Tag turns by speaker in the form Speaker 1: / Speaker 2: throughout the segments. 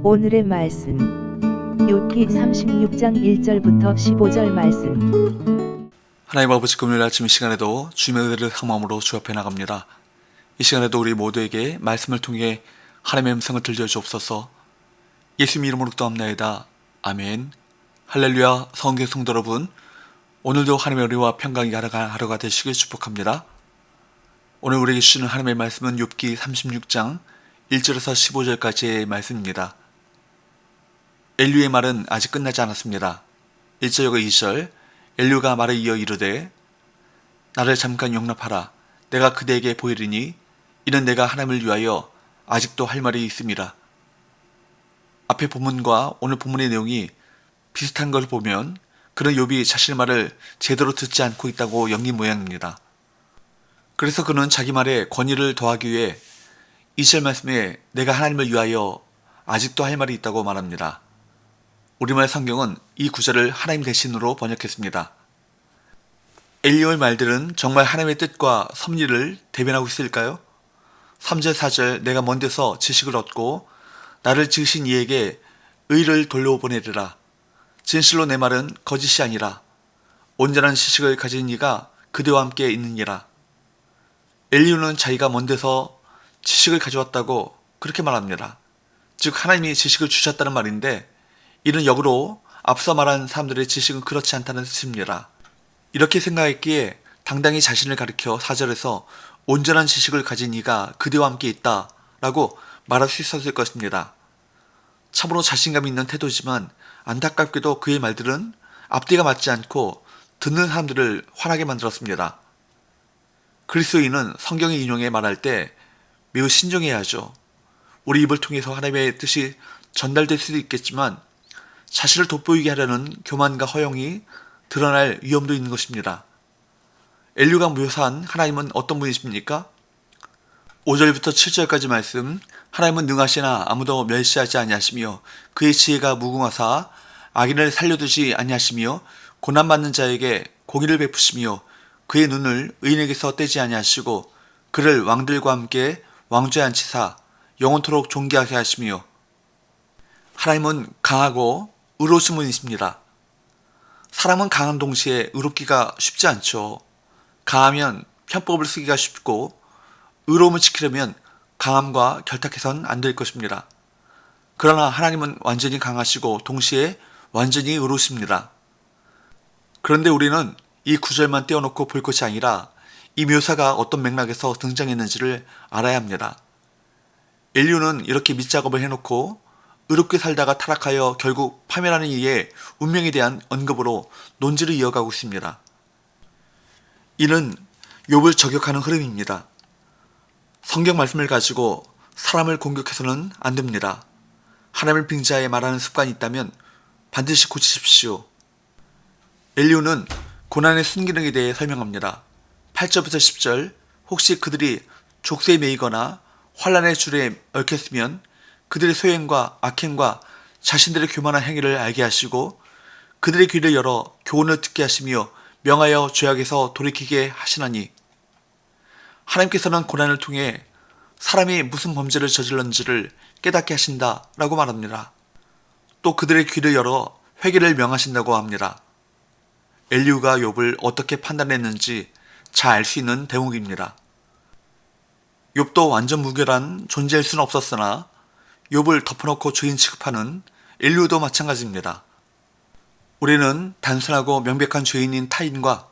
Speaker 1: 오늘의 말씀 욥기 36장 1절부터 15절 말씀.
Speaker 2: 하나님 아버지, 금요일 아침 이 시간에도 주님의 은혜를 향함으로 주 앞에 나갑니다. 이 시간에도 우리 모두에게 말씀을 통해 하나님의 음성을 들려주옵소서. 예수님 이름으로 기도합나이다. 아멘. 할렐루야. 성경 성도 여러분, 오늘도 하나님의 은혜와 평강이 하루가 되시길 축복합니다. 오늘 우리에게 주시는 하나님의 말씀은 욥기 36장 1절에서 15절까지의 말씀입니다. 엘류의 말은 아직 끝나지 않았습니다. 1절과 2절, 엘류가 말에 이어 이르되 나를 잠깐 용납하라. 내가 그대에게 보이리니 이는 내가 하나님을 위하여 아직도 할 말이 있음이라. 앞의 본문과 오늘 본문의 내용이 비슷한 걸 보면 그는 욥이 자신의 말을 제대로 듣지 않고 있다고 연긴 모양입니다. 그래서 그는 자기 말에 권위를 더하기 위해 2절 말씀에 내가 하나님을 위하여 아직도 할 말이 있다고 말합니다. 우리말 성경은 이 구절을 하나님 대신으로 번역했습니다. 엘리오의 말들은 정말 하나님의 뜻과 섭리를 대변하고 있을까요? 3절 4절 내가 먼 데서 지식을 얻고 나를 지으신 이에게 의를 돌려보내리라. 진실로 내 말은 거짓이 아니라 온전한 지식을 가진 이가 그대와 함께 있느니라. 엘리오는 자기가 먼 데서 지식을 가져왔다고 그렇게 말합니다. 즉 하나님이 지식을 주셨다는 말인데 이는 역으로 앞서 말한 사람들의 지식은 그렇지 않다는 뜻입니다. 이렇게 생각했기에 당당히 자신을 가리켜 4절에서 온전한 지식을 가진 이가 그대와 함께 있다 라고 말할 수 있었을 것입니다. 참으로 자신감 있는 태도지만 안타깝게도 그의 말들은 앞뒤가 맞지 않고 듣는 사람들을 화나게 만들었습니다. 그리스도인은 성경의 인용에 말할 때 매우 신중해야 하죠. 우리 입을 통해서 하나님의 뜻이 전달될 수도 있겠지만 자신을 돋보이게 하려는 교만과 허영이 드러날 위험도 있는 것입니다. 엘류가 묘사한 하나님은 어떤 분이십니까? 5절부터 7절까지 말씀, 하나님은 능하시나 아무도 멸시하지 아니하시며 그의 지혜가 무궁하사 악인을 살려두지 아니하시며 고난받는 자에게 공의를 베푸시며 그의 눈을 의인에게서 떼지 아니하시고 그를 왕들과 함께 왕좌에 앉히사 영원토록 존귀하게 하시며 하나님은 강하고 의로우신 분이십니다. 사람은 강한 동시에 의롭기가 쉽지 않죠. 강하면 편법을 쓰기가 쉽고 의로움을 지키려면 강함과 결탁해서는 안 될 것입니다. 그러나 하나님은 완전히 강하시고 동시에 완전히 의로우십니다. 그런데 우리는 이 구절만 떼어놓고 볼 것이 아니라 이 묘사가 어떤 맥락에서 등장했는지를 알아야 합니다. 엘류는 이렇게 밑작업을 해놓고 의롭게 살다가 타락하여 결국 파멸하는 이의 운명에 대한 언급으로 논지를 이어가고 있습니다. 이는 욥을 저격하는 흐름입니다. 성경 말씀을 가지고 사람을 공격해서는 안 됩니다. 하나님을 빙자해 말하는 습관이 있다면 반드시 고치십시오. 엘리후는 고난의 순기능에 대해 설명합니다. 8절부터 10절 혹시 그들이 족쇄에 매이거나 환란의 줄에 얽혔으면 그들의 소행과 악행과 자신들의 교만한 행위를 알게 하시고 그들의 귀를 열어 교훈을 듣게 하시며 명하여 죄악에서 돌이키게 하시나니 하나님께서는 고난을 통해 사람이 무슨 범죄를 저질렀는지를 깨닫게 하신다 라고 말합니다. 또 그들의 귀를 열어 회개를 명하신다고 합니다. 엘리후가 욥을 어떻게 판단했는지 잘 알 수 있는 대목입니다. 욥도 완전 무결한 존재일 수는 없었으나 욥을 덮어놓고 죄인 취급하는 엘리후도 마찬가지입니다. 우리는 단순하고 명백한 죄인인 타인과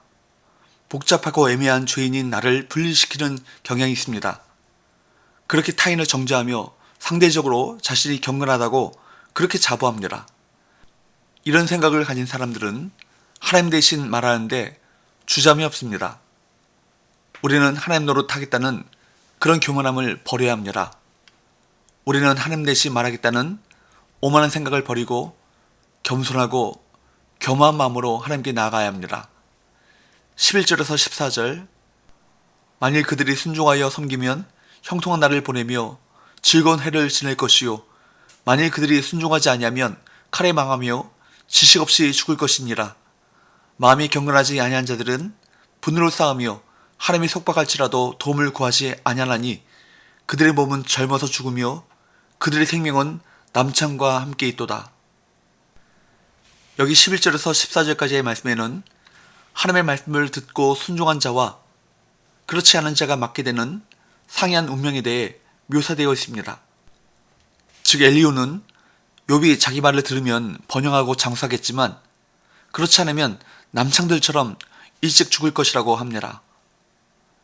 Speaker 2: 복잡하고 애매한 죄인인 나를 분리시키는 경향이 있습니다. 그렇게 타인을 정죄하며 상대적으로 자신이 경건하다고 그렇게 자부합니다. 이런 생각을 가진 사람들은 하나님 대신 말하는데 주저함이 없습니다. 우리는 하나님 노릇하겠다는 그런 교만함을 버려야 합니다. 우리는 하나님 대신 말하겠다는 오만한 생각을 버리고 겸손하고 겸허한 마음으로 하나님께 나아가야 합니다. 11절에서 14절 만일 그들이 순종하여 섬기면 형통한 날을 보내며 즐거운 해를 지낼 것이요 만일 그들이 순종하지 아니하면 칼에 망하며 지식 없이 죽을 것이니라. 마음이 경건하지 아니한 자들은 분으로 싸우며 하나님이 속박할지라도 도움을 구하지 아니하나니 그들의 몸은 젊어서 죽으며 그들의 생명은 남창과 함께 있도다. 여기 11절에서 14절까지의 말씀에는 하나님의 말씀을 듣고 순종한 자와 그렇지 않은 자가 맞게 되는 상이한 운명에 대해 묘사되어 있습니다. 즉 엘리후는 욥이 자기 말을 들으면 번영하고 장수하겠지만 그렇지 않으면 남창들처럼 일찍 죽을 것이라고 합니다.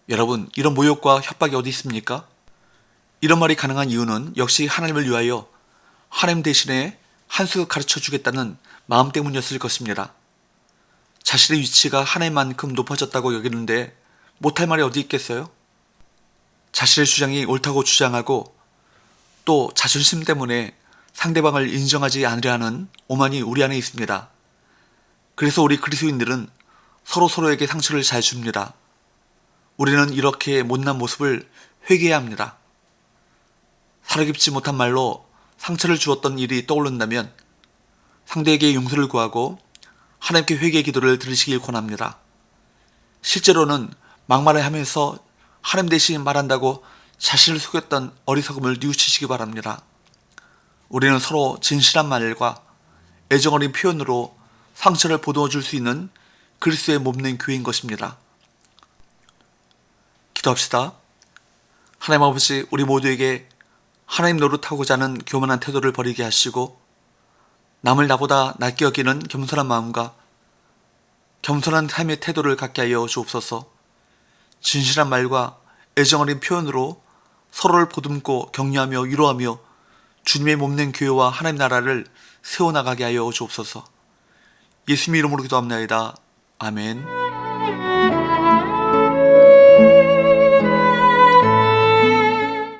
Speaker 2: 여러분, 이런 모욕과 협박이 어디 있습니까? 이런 말이 가능한 이유는 역시 하나님을 위하여 하나님 대신에 한 수 가르쳐 주겠다는 마음 때문이었을 것입니다. 자신의 위치가 하나님만큼 높아졌다고 여기는데 못할 말이 어디 있겠어요? 자신의 주장이 옳다고 주장하고 또 자존심 때문에 상대방을 인정하지 않으려 하는 오만이 우리 안에 있습니다. 그래서 우리 그리스도인들은 서로에게 상처를 잘 줍니다. 우리는 이렇게 못난 모습을 회개해야 합니다. 살아깊지 못한 말로 상처를 주었던 일이 떠오른다면 상대에게 용서를 구하고 하나님께 회개의 기도를 드리시길 권합니다. 실제로는 막말을 하면서 하나님 대신 말한다고 자신을 속였던 어리석음을 뉘우치시기 바랍니다. 우리는 서로 진실한 말과 애정 어린 표현으로 상처를 보듬어 줄 수 있는 그리스도의 몸된 교회인 것입니다. 기도합시다. 하나님 아버지, 우리 모두에게 하나님 노릇하고자 하는 교만한 태도를 버리게 하시고 남을 나보다 낮게 여기는 겸손한 마음과 겸손한 삶의 태도를 갖게 하여 주옵소서. 진실한 말과 애정 어린 표현으로 서로를 보듬고 격려하며 위로하며 주님의 몸된 교회와 하나님 나라를 세워나가게 하여 주옵소서. 예수님 이름으로 기도합나이다. 아멘.